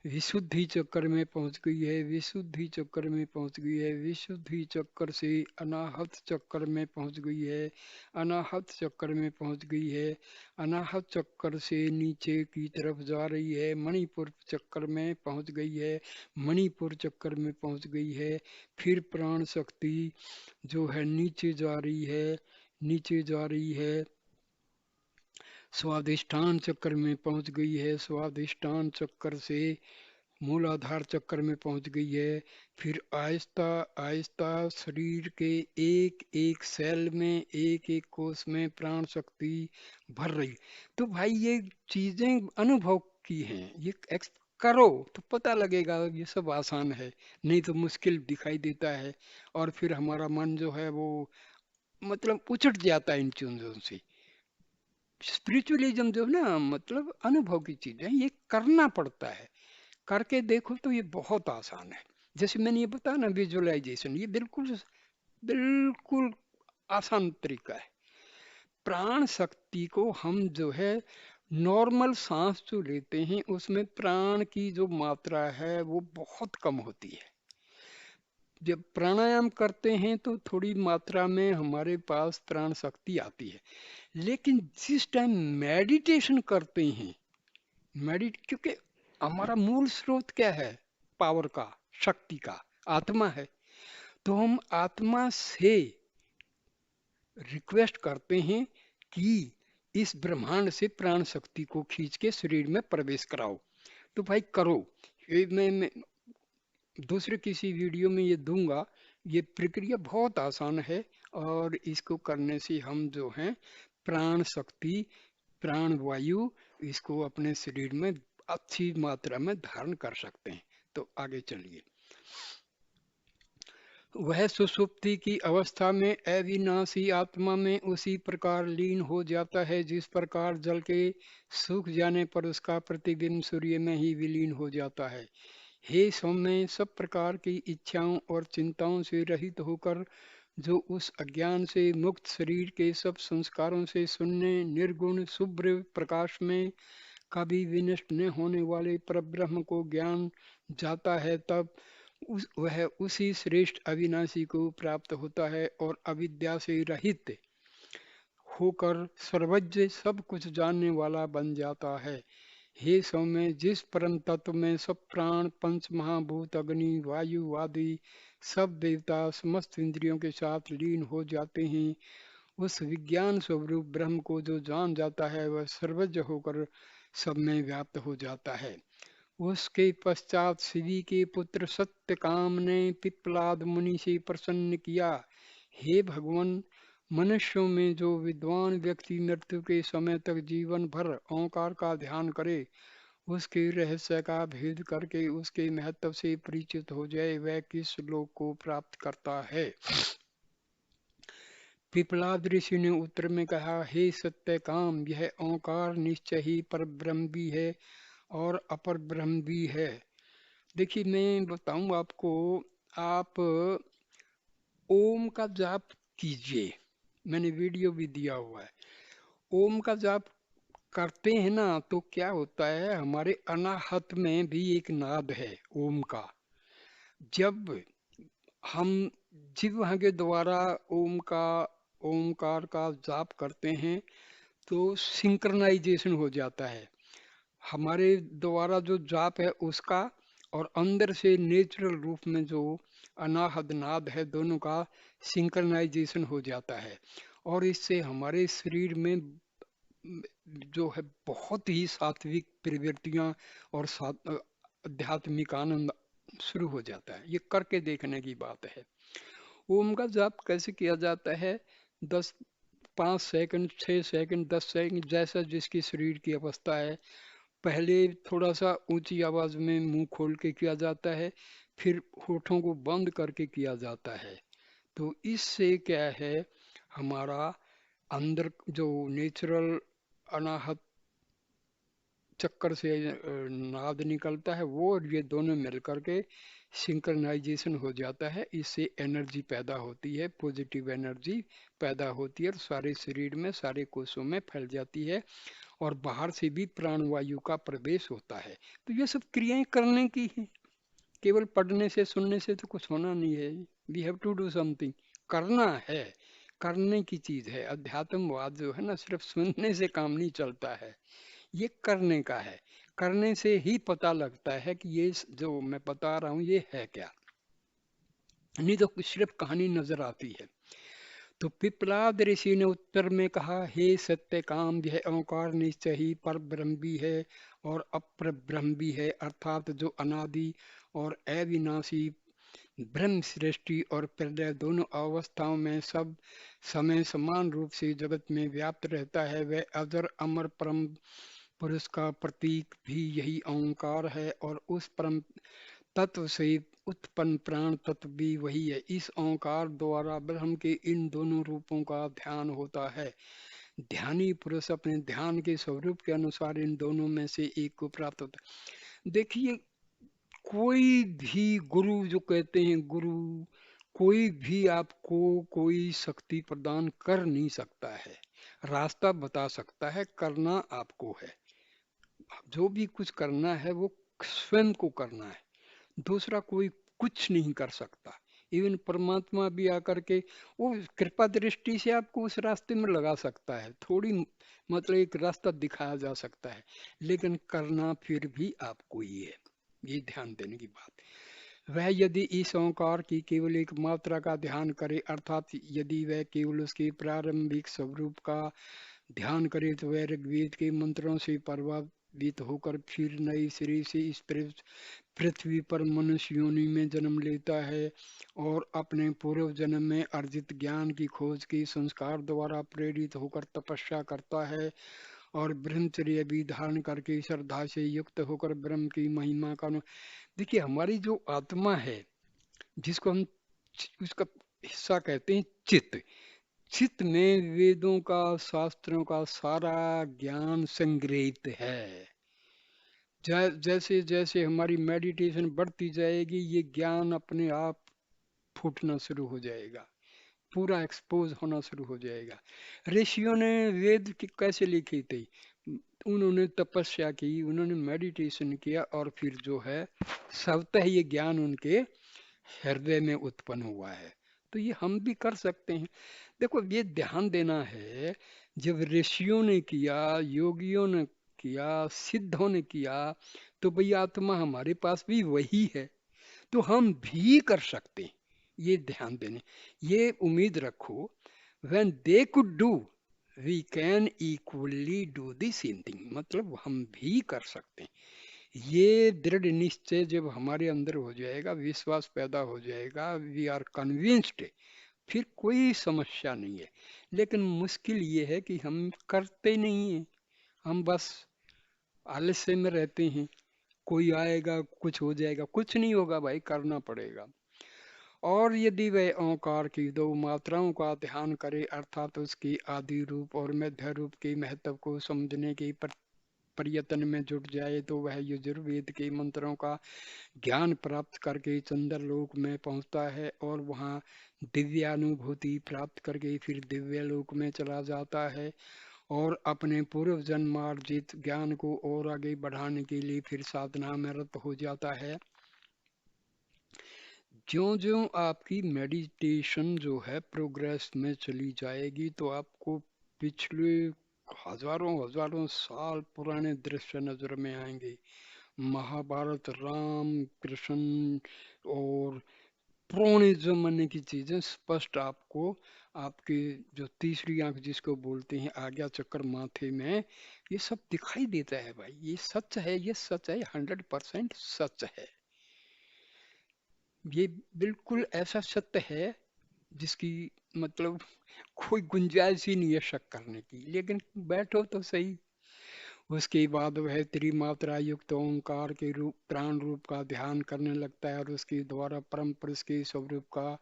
विशुद्धि चक्र में पहुंच गई है, विशुद्धि चक्र में पहुंच गई है, विशुद्धि चक्र से अनाहत चक्र में पहुंच गई है, अनाहत चक्र में पहुंच गई है, अनाहत चक्र से नीचे की तरफ जा रही है, मणिपुर चक्र में पहुंच गई है, मणिपुर चक्र में पहुंच गई है। फिर प्राण शक्ति जो है नीचे जा रही है, नीचे जा रही है, स्वादिष्ठान चक्र में पहुंच गई है, स्वादिष्ठान चक्र से मूलाधार चक्र में पहुंच गई है। फिर आहिस्ता आहिस्ता शरीर के एक एक सेल में, एक एक कोष में प्राण शक्ति भर रही। तो भाई ये चीजें अनुभव की हैं, ये करो तो पता लगेगा। ये सब आसान है, नहीं तो मुश्किल दिखाई देता है। और फिर हमारा मन जो है वो मतलब उचट जाता है इन चीजों से। स्पिरिचुअलिज्म जो है ना, मतलब अनुभव की चीज है, ये करना पड़ता है। करके देखो तो ये बहुत आसान है। जैसे मैंने ये बताया ना विजुअलाइजेशन, ये बिल्कुल बिल्कुल आसान तरीका है। प्राण शक्ति को हम जो है नॉर्मल सांस जो लेते हैं उसमें प्राण की जो मात्रा है वो बहुत कम होती है। जब प्राणायाम करते हैं तो थोड़ी मात्रा में हमारे पास प्राण शक्ति आती है। लेकिन जिस टाइम मेडिटेशन करते हैं, क्योंकि हमारा मूल स्रोत क्या है, पावर का, शक्ति का, आत्मा है। तो हम आत्मा से रिक्वेस्ट करते हैं कि इस ब्रह्मांड से प्राण शक्ति को खींच के शरीर में प्रवेश कराओ। तो भाई करो। ये मैं दूसरे किसी वीडियो में ये दूंगा। ये प्रक्रिया बहुत आसान है और इसको करने से हम जो हैं प्राण शक्ति, प्राण वायु इसको अपने शरीर में अच्छी मात्रा में धारण कर सकते हैं। तो आगे चलिए। वह सुषुप्ति की अवस्था में अविनाशी आत्मा में उसी प्रकार लीन हो जाता है जिस प्रकार जल के सूख जाने पर उसका प्रतिबिंब सूर्य में ही विलीन हो जाता है। हे सौम्य, सब प्रकार की इच्छाओं और चिंताओं से रहित होकर जो उस अज्ञान से मुक्त शरीर के सब संस्कारों से शून्य निर्गुण शुभ्र प्रकाश में कभी विनष्ट न होने वाले परब्रह्म को ज्ञान जाता है, तब वह उसी श्रेष्ठ अविनाशी को प्राप्त होता है और अविद्या से रहित होकर सर्वज्ञ सब कुछ जानने वाला बन जाता है। हे सौम्य, जिस परम तत्व में सब प्राण पंच महाभूत अग्नि वायु आदि सब देवता समस्त इंद्रियों के साथ लीन हो जाते हैं, उस विज्ञान स्वरूप ब्रह्म को जो जान जाता है वह सर्वज्ञ होकर सब में व्याप्त हो जाता है। उसके पश्चात शिवी के पुत्र सत्यकाम ने पिप्पलाद मुनि से प्रसन्न किया। हे भगवान, मनुष्यों में जो विद्वान व्यक्ति मृत्यु के समय तक जीवन भर ओंकार का ध्यान करे, उसके रहस्य का भेद करके उसके महत्व से परिचित हो जाए, वह किस लोक को प्राप्त करता है। पिपलाद ऋषि ने उत्तर में कहा, हे सत्य काम, यह ओंकार निश्चय ही पर ब्रह्म भी है और अपर ब्रह्म भी है। देखिए मैं बताऊं आपको, आप ओम का जाप कीजिए, मैंने वीडियो भी दिया हुआ है। ओम का जाप करते हैं ना तो क्या होता है, हमारे अनाहत में भी एक नाद है ओम का। जब हम जिह्वा के द्वारा ओमकार का जाप करते हैं तो सिंक्रनाइजेशन हो जाता है हमारे द्वारा जो जाप है उसका, और अंदर से नेचुरल रूप में जो अनाहद नाद है दोनों का सिंक्रनाइजेशन हो जाता है। और इससे हमारे शरीर में जो है बहुत ही सात्विक प्रवृत्तियां और आध्यात्मिक आनंद शुरू हो जाता है। ये करके देखने की बात है। ओम का जाप कैसे किया जाता है? 10 5 सेकंड 6 सेकंड 10 सेकंड जैसा जिसकी शरीर की अवस्था है। पहले थोड़ा सा ऊंची आवाज में मुंह खोल के किया जाता है, फिर होठों को बंद करके किया जाता है। तो इससे क्या है, हमारा अंदर जो नेचुरल अनाहत चक्कर से नाद निकलता है वो और ये दोनों मिल करके सिंक्रनाइजेशन हो जाता है। इससे एनर्जी पैदा होती है, पॉजिटिव एनर्जी पैदा होती है और सारे शरीर में सारे कोषों में फैल जाती है और बाहर से भी प्राणवायु का प्रवेश होता है। तो ये सब क्रियाएं करने की है, केवल पढ़ने से सुनने से तो कुछ होना नहीं है। We have to do something, करना है, करने की चीज है। अध्यात्मवाद जो है ना सिर्फ सुनने से काम नहीं चलता है, ये करने का है। करने से ही पता लगता है कि ये जो मैं बता रहा हूँ ये है क्या, नहीं तो सिर्फ कहानी नजर आती है। तो पिपलाद ऋषि ने उत्तर में कहा, हे सत्य काम, यह ओंकार निश्चय ही पर ब्रह्म भी है और अपर ब्रह्म भी है, अर्थात जो अनादि और अविनाशी ब्रह्म सृष्टि और प्रलय दोनों अवस्थाओं में सब समय समान रूप से जगत में व्याप्त रहता है। वह अजर अमर परम पुरुष का प्रतीक भी यही ओंकार है और उस परम तत्व से उत्पन्न प्राण तत्व भी वही है। इस ओंकार द्वारा ब्रह्म के इन दोनों रूपों का ध्यान होता है। ध्यानी पुरुष अपने ध्यान के स्वरूप के अनुसार इन दोनों में से एक को प्राप्त होता है। देखिए, कोई भी गुरु जो कहते हैं गुरु, कोई भी आपको कोई शक्ति प्रदान कर नहीं सकता है, रास्ता बता सकता है, करना आपको है। जो भी कुछ करना है वो स्वयं को करना है, दूसरा कोई कुछ नहीं कर सकता। इवन परमात्मा भी आकर के वो कृपा दृष्टि से आपको उस रास्ते में लगा सकता है, थोड़ी मतलब एक रास्ता दिखाया जा सकता है, लेकिन करना फिर भी आपको ही है। ये ध्यान देने की बात। वह यदि इस ओंकार की केवल एक मात्रा का ध्यान करे, अर्थात यदि वह केवल उसके प्रारंभिक स्वरूप का ध्यान करे, तो वह ऋग्वेद के मंत्रों से पुनर्जीवित होकर फिर नए सिरे से इस पृथ्वी पर मनुष्य योनि में जन्म लेता है और अपने पूर्व जन्म में अर्जित ज्ञान की खोज की संस्कार द्वारा प्रेरित होकर तपस्या करता है और ब्रह्मचर्य भी धारण करके श्रद्धा से युक्त होकर ब्रह्म की महिमा का देखिए, हमारी जो आत्मा है जिसको हम उसका हिस्सा कहते हैं चित्त। चित्त में वेदों का, शास्त्रों का सारा ज्ञान संग्रहित है। जैसे जैसे हमारी मेडिटेशन बढ़ती जाएगी ये ज्ञान अपने आप फूटना शुरू हो जाएगा, पूरा एक्सपोज होना शुरू हो जाएगा। ऋषियों ने वेद कैसे लिखे थे? उन्होंने तपस्या की, उन्होंने मेडिटेशन किया और फिर जो है स्वतः ये ज्ञान उनके हृदय में उत्पन्न हुआ है। तो ये हम भी कर सकते हैं। देखो, ये ध्यान देना है, जब ऋषियों ने किया, योगियों ने किया, सिद्धों ने किया, तो भाई आत्मा हमारे पास भी वही है, तो हम भी कर सकते हैं। ये ध्यान देने, ये उम्मीद रखो, when they could do we can equally do the same thing, मतलब हम भी कर सकते हैं। ये दृढ़ निश्चय जब हमारे अंदर हो जाएगा, विश्वास पैदा हो जाएगा, वी आर कन्विंस्ड, फिर कोई समस्या नहीं है। लेकिन मुश्किल ये है कि हम करते नहीं हैं, हम बस आलस्य में रहते हैं। कोई आएगा, कुछ हो जाएगा, कुछ नहीं होगा भाई, करना पड़ेगा। और यदि वह ओंकार की दो मात्राओं का ध्यान करे, अर्थात उसकी आदि रूप और मध्य रूप के महत्व को समझने के प्रयत्न में जुट जाए, तो वह यजुर्वेद के मंत्रों का ज्ञान प्राप्त करके चंद्रलोक में पहुंचता है और वहां दिव्यानुभूति प्राप्त करके फिर दिव्य लोक में चला जाता है और अपने पूर्व जन्मार्जित ज्ञान को और आगे बढ़ाने के लिए फिर साधना में रत हो जाता है। ज्यों ज्यों आपकी मेडिटेशन जो है प्रोग्रेस में चली जाएगी, तो आपको पिछले हजारों हजारों साल पुराने दृश्य नजर में आएंगे। महाभारत, राम कृष्ण और पुराने जमाने की चीजें स्पष्ट आपको, आपके जो तीसरी आंख जिसको बोलते हैं, आज्ञा चक्र माथे में, ये सब दिखाई देता है भाई। ये सच है, ये सच है, 100% सच है। ये बिल्कुल ऐसा सत्य है जिसकी मतलब कोई गुंजाइश ही नहीं है शक करने की। लेकिन बैठो तो सही। उसके बाद वह त्रिमात्रा युक्त ओंकार के रूप, प्राण रूप का ध्यान करने लगता है और उसके द्वारा परम पुरुष के स्वरूप का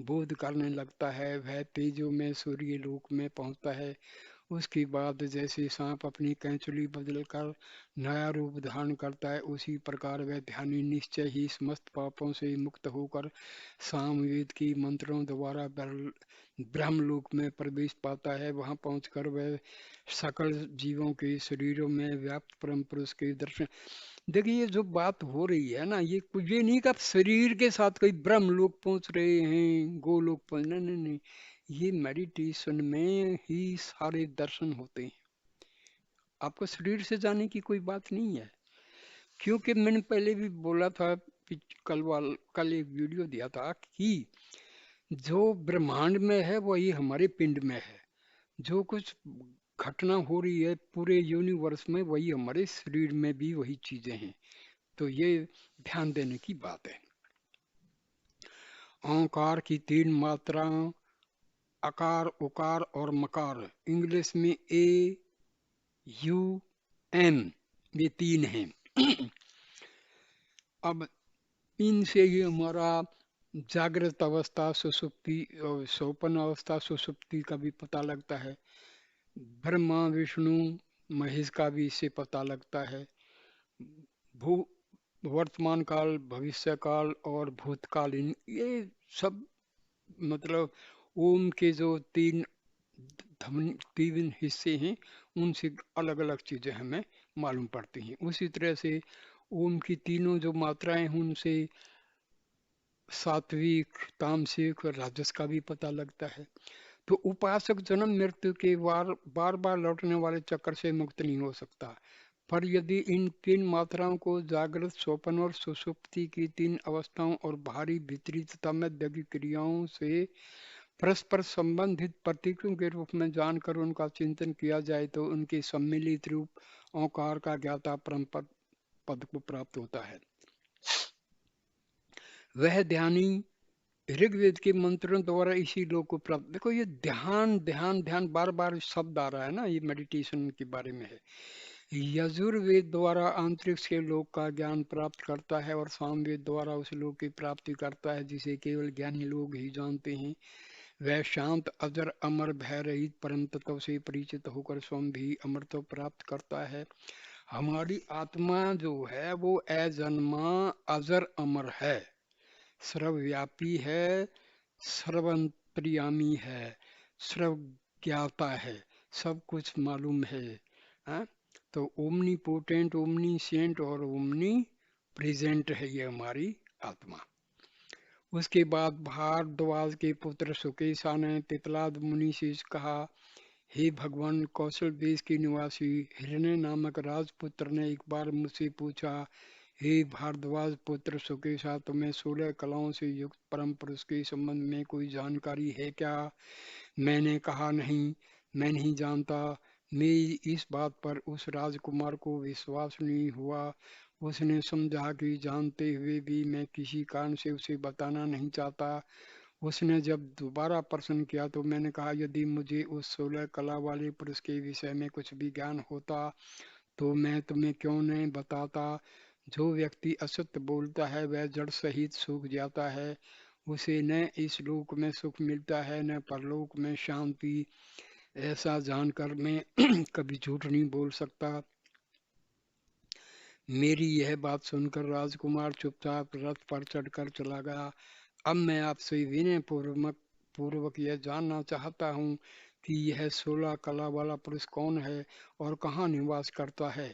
बोध करने लगता है। वह तेजो में सूर्य लोक में पहुंचता है। उसके बाद जैसे सांप अपनी कैंचुली बदलकर नया रूप धारण करता है, उसी प्रकार वह ध्यानी निश्चय ही समस्त पापों से मुक्त होकर सामवेद की मंत्रों द्वारा ब्रह्मलोक में प्रवेश पाता है। वहां पहुंचकर वह सकल जीवों के शरीरों में व्याप्त परम पुरुष के दर्शन। देखिए, ये जो बात हो रही है ना, ये कुछ ये नहीं कि आप शरीर के साथ कोई ब्रह्मलोक पहुंच रहे हैं, गोलोक पहुंच, नहीं नहीं नहीं, ये मेडिटेशन में ही सारे दर्शन होते हैं। आपको शरीर से जाने की कोई बात नहीं है, क्योंकि मैंने पहले भी बोला था, कल एक वीडियो दिया था कि जो ब्रह्मांड में है वही हमारे पिंड में है। जो कुछ घटना हो रही है पूरे यूनिवर्स में, वही हमारे शरीर में भी वही चीजें हैं। तो ये ध्यान देने की बात है। ओंकार की 3 मात्राएं, अकार, उकार और मकार, इंग्लिश में ए यू एम, ये 3 हैं। अब इनसे ही हमारा जागृत अवस्था, सुसुप्ति, स्वप्न अवस्था, सुसुप्ति का भी पता लगता है। ब्रह्मा विष्णु महेश का भी इससे पता लगता है। भू वर्तमान काल, भविष्य काल और भूतकालीन, ये सब मतलब ओम के जो 3 हिस्से हैं, उनसे अलग अलग चीजें हमें मालूम पड़ती हैं। उसी तरह से ओम की तीनों जो मात्राएं हैं, उनसे सात्विक, तामसिक और राजस का भी पता लगता है। तो उपासक जन्म मृत्यु के बार बार लौटने वाले चक्र से मुक्त नहीं हो सकता। पर यदि इन 3 मात्राओं को जागृत, स्वप्न और सुषुप्ति की 3 अवस्थाओं और बाहरी, भीतरी तथा मध्य की क्रियाओं से परस्पर संबंधित प्रतीकों के रूप में जानकर उनका चिंतन किया जाए तो उनके सम्मिलित रूप ओंकार का ज्ञाता परम पद को प्राप्त होता है। वह ध्यानी ऋग्वेद के मंत्रों द्वारा इसी लोक को प्राप्त, देखो ये ध्यान ध्यान ध्यान बार बार शब्द आ रहा है ना, ये मेडिटेशन के बारे में है। यजुर्वेद द्वारा अंतरिक्ष के लोक का ज्ञान प्राप्त करता है और सामवेद द्वारा उस लोक की प्राप्ति करता है जिसे केवल ज्ञानी लोग ही जानते हैं। वह शांत अजर अमर भय रहित परम तत्व से परिचित होकर स्वयं भी अमरत्व प्राप्त करता है। हमारी आत्मा जो है वो अजन्मा अजर अमर है, सर्वव्यापी है, सर्वंतर्यामी है, सर्वज्ञाता है, सब कुछ मालूम है। हाँ? तो ओमनी पोटेंट, ओमनी सेंट और ओमनी प्रेजेंट है ये हमारी आत्मा। उसके बाद भारद्वाज के पुत्र सुकेशा ने तितलाद मुनि से कहा, हे भगवान, कौशल देश के निवासी हिरण्य नामक राजपुत्र ने एक बार मुझसे पूछा, हे भारद्वाज पुत्र सुकेशा, तुम्हें 16 कलाओं से युक्त परम पुरुष के संबंध में कोई जानकारी है क्या? मैंने कहा, नहीं, मैं नहीं जानता। मेरी इस बात पर उस राजकुमार को विश्वास नहीं हुआ। उसने समझा कि जानते हुए भी मैं किसी कारण से उसे बताना नहीं चाहता। उसने जब दोबारा प्रश्न किया तो मैंने कहा, यदि मुझे उस 16 कला वाले पुरुष के विषय में कुछ भी ज्ञान होता तो मैं तुम्हें क्यों नहीं बताता। जो व्यक्ति असत्य बोलता है वह जड़ सहित सूख जाता है, उसे न इस लोक में सुख मिलता है न परलोक में शांति। ऐसा जानकर मैं कभी झूठ नहीं बोल सकता। मेरी यह बात सुनकर राजकुमार चुपचाप रथ पर चढ़कर चला गया। अब मैं आपसे विनय पूर्वक यह जानना चाहता हूँ कि यह 16 कला वाला पुरुष कौन है और कहाँ निवास करता है।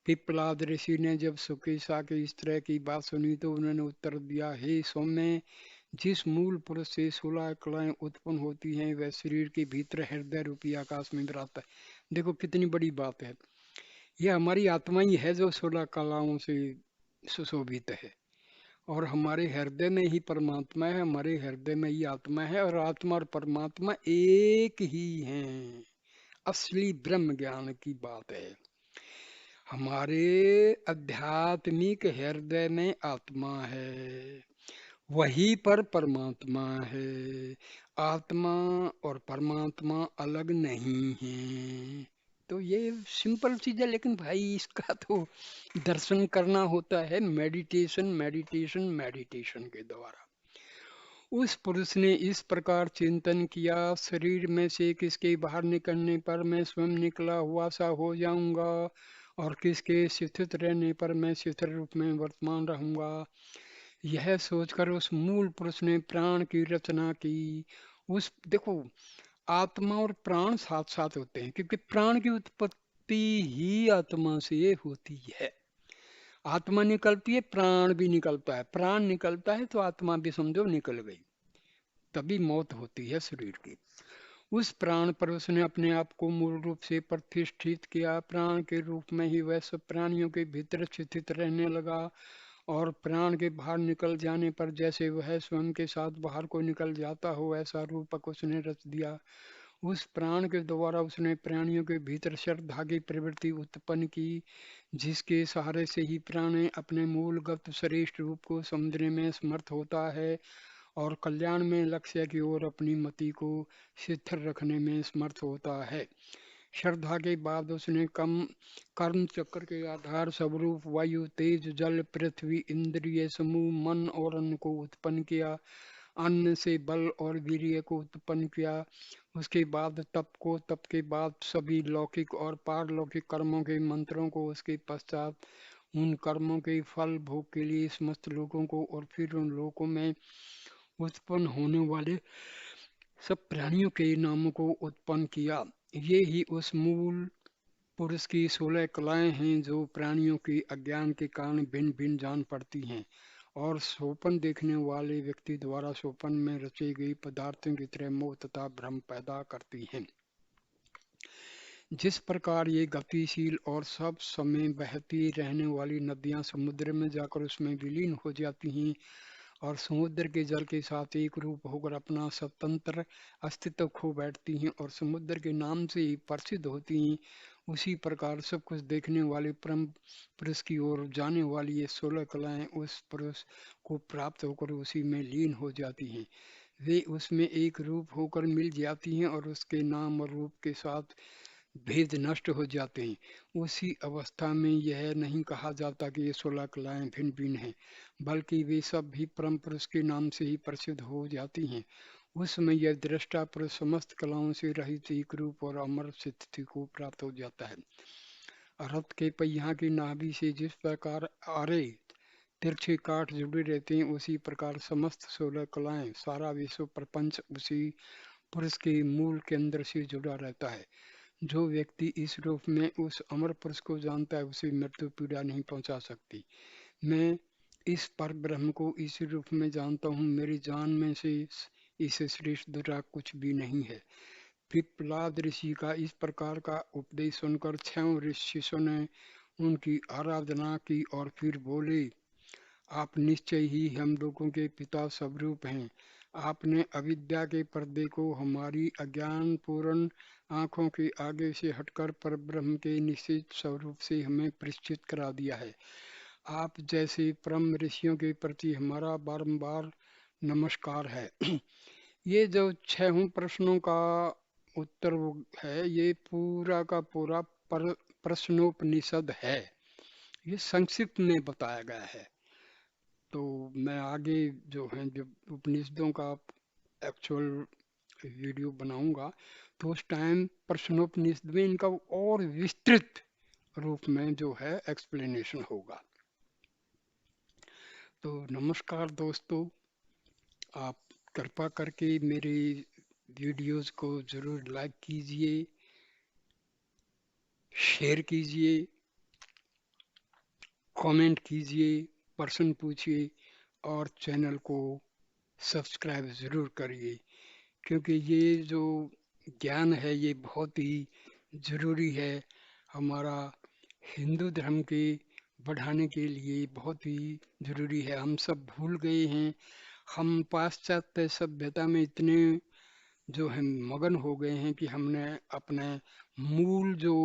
पिप्पलाद ऋषि ने जब सुकेशा की इस तरह की बात सुनी तो उन्होंने उत्तर दिया, हे सौम्य, जिस मूल पुरुष से 16 कलाएं उत्पन्न होती हैं वह शरीर के भीतर हृदय रूपी आकाश में विराजता है। देखो कितनी बड़ी बात है, यह हमारी आत्मा ही है जो 16 कलाओं से सुशोभित है और हमारे हृदय में ही परमात्मा है, हमारे हृदय में ही आत्मा है और आत्मा और परमात्मा एक ही हैं। असली ब्रह्म ज्ञान की बात है। हमारे आध्यात्मिक हृदय में आत्मा है, वहीं पर परमात्मा है। आत्मा और परमात्मा अलग नहीं है। तो ये सिंपल चीज है, लेकिन भाई इसका तो दर्शन करना होता है मेडिटेशन मेडिटेशन मेडिटेशन के द्वारा। उस पुरुष ने इस प्रकार चिंतन किया, शरीर में से किसके बाहर निकलने पर मैं स्वयं निकला हुआ सा हो जाऊंगा और किसके शिथित रहने पर मैं शिथिल रूप में वर्तमान रहूंगा। यह सोचकर उस मूल पुरुष ने प्राण की रचना की। उस देखो, आत्मा और प्राण साथ साथ होते हैं क्योंकि प्राण की उत्पत्ति ही आत्मा से होती है। आत्मा निकलती है, प्राण भी निकलता है, प्राण निकलता है तो आत्मा भी समझो निकल गई, तभी मौत होती है शरीर की। उस प्राण पर उसने अपने आप को मूल रूप से प्रतिष्ठित किया। प्राण के रूप में ही वह सब प्राणियों के भीतर स्थित रहने लगा और प्राण के बाहर निकल जाने पर जैसे वह स्वयं के साथ बाहर को निकल जाता हो ऐसा रूपक उसने रच दिया। उस प्राण के द्वारा उसने प्राणियों के भीतर श्रद्धा की प्रवृत्ति उत्पन्न की, जिसके सहारे से ही प्राणी अपने मूलगत श्रेष्ठ रूप को समझने में समर्थ होता है और कल्याण में लक्ष्य की ओर अपनी मति को स्थिर रखने में समर्थ होता है। श्रद्धा के बाद उसने कर्म चक्र के आधार स्वरूप वायु, तेज, जल, पृथ्वी, इंद्रिय समूह, मन और अन्न को उत्पन्न किया। अन्न से बल और वीर्य को उत्पन्न किया। उसके बाद तप को, तप के बाद सभी लौकिक और पारलौकिक कर्मों के मंत्रों को, उसके पश्चात उन कर्मों के फल भोग के लिए समस्त लोगों को और फिर उन लोगों में उत्पन्न होने वाले सब प्राणियों के नामों को उत्पन्न किया। ये ही उस मूल पुरुष की 16 कलाएं हैं जो प्राणियों के अज्ञान के कारण भिन्न भिन्न जान पड़ती हैं और स्वप्न देखने वाले व्यक्ति द्वारा स्वप्न में रची गई पदार्थों की तरह मोह तथा भ्रम पैदा करती हैं। जिस प्रकार ये गतिशील और सब समय बहती रहने वाली नदियां समुद्र में जाकर उसमें विलीन हो जाती हैं और समुद्र के जल के साथ एक रूप होकर अपना स्वतंत्र अस्तित्व खो बैठती हैं और समुद्र के नाम से ही प्रसिद्ध होती हैं। उसी प्रकार सब कुछ देखने वाले परम पुरुष की ओर जाने वाली ये 16 कलाएं उस पुरुष को प्राप्त होकर उसी में लीन हो जाती हैं। वे उसमें एक रूप होकर मिल जाती हैं और उसके नाम और रूप के साथ भेद नष्ट हो जाते हैं। उसी अवस्था में यह नहीं कहा जाता कि ये 16 कलाएं भिन्न भिन्न हैं, बल्कि वे सब भी परम पुरुष के नाम से ही प्रसिद्ध हो जाती हैं। उस समय यह दृष्टा पुरुष समस्त कलाओं से रहित एक रूप और अमर स्थिति को प्राप्त हो जाता है। रथ के पहिया की नाभि से जिस प्रकार आरे तिरछे काठ जुड़े रहते हैं, उसी प्रकार समस्त 16 कलाएं, सारा विश्व प्रपंच उसी पुरुष के मूल केंद्र से जुड़ा रहता है। जो व्यक्ति इस रूप में उस अमर पुरुष को जानता है, उसे मृत्यु पीड़ा नहीं पहुंचा सकती। मैं इस पर ब्रह्म को इस रूप में जानता हूँ, मेरी जान में से इससे श्रेष्ठ दूसरा कुछ भी नहीं है। पिप्पलाद ऋषि का इस प्रकार का उपदेश सुनकर 6 शिष्यों ने उनकी आराधना की और फिर बोले, आप निश्चय ही हम लोगों के पिता स्वरूप हैं। आपने अविद्या के पर्दे को हमारी अज्ञान पूर्ण आंखों के आगे से हटकर परब्रह्म के निश्चित स्वरूप से हमें परिचित करा दिया है। आप जैसे परम ऋषियों के प्रति हमारा बारंबार नमस्कार है। ये जो 6 प्रश्नों का उत्तर है, ये पूरा का पूरा प्रश्नोपनिषद है। ये संक्षिप्त में बताया गया है। तो मैं आगे जो है जब उपनिषदों का एक्चुअल वीडियो बनाऊंगा, तो उस टाइम प्रश्नोपनिषद में इनका और विस्तृत रूप में जो है एक्सप्लेनेशन होगा। तो नमस्कार दोस्तों, आप कृपा करके मेरे वीडियोस को ज़रूर लाइक कीजिए, शेयर कीजिए, कमेंट कीजिए, प्रश्न पूछिए और चैनल को सब्सक्राइब ज़रूर करिए, क्योंकि ये जो ज्ञान है ये बहुत ही ज़रूरी है। हमारा हिंदू धर्म के बढ़ाने के लिए बहुत ही ज़रूरी है। हम सब भूल गए हैं, हम पाश्चात्य सभ्यता में इतने जो हम मगन हो गए हैं कि हमने अपने मूल जो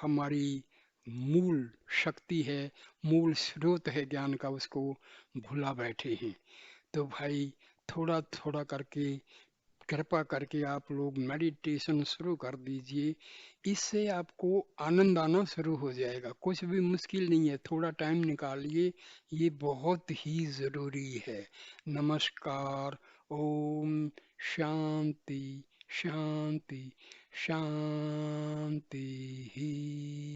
हमारी मूल शक्ति है, मूल स्रोत है ज्ञान का, उसको भुला बैठे हैं। तो भाई थोड़ा थोड़ा करके कृपा करके आप लोग मेडिटेशन शुरू कर दीजिए। इससे आपको आनंद आना शुरू हो जाएगा। कुछ भी मुश्किल नहीं है, थोड़ा टाइम निकालिए, ये बहुत ही ज़रूरी है। नमस्कार। ओम शांति शांति शांति ही।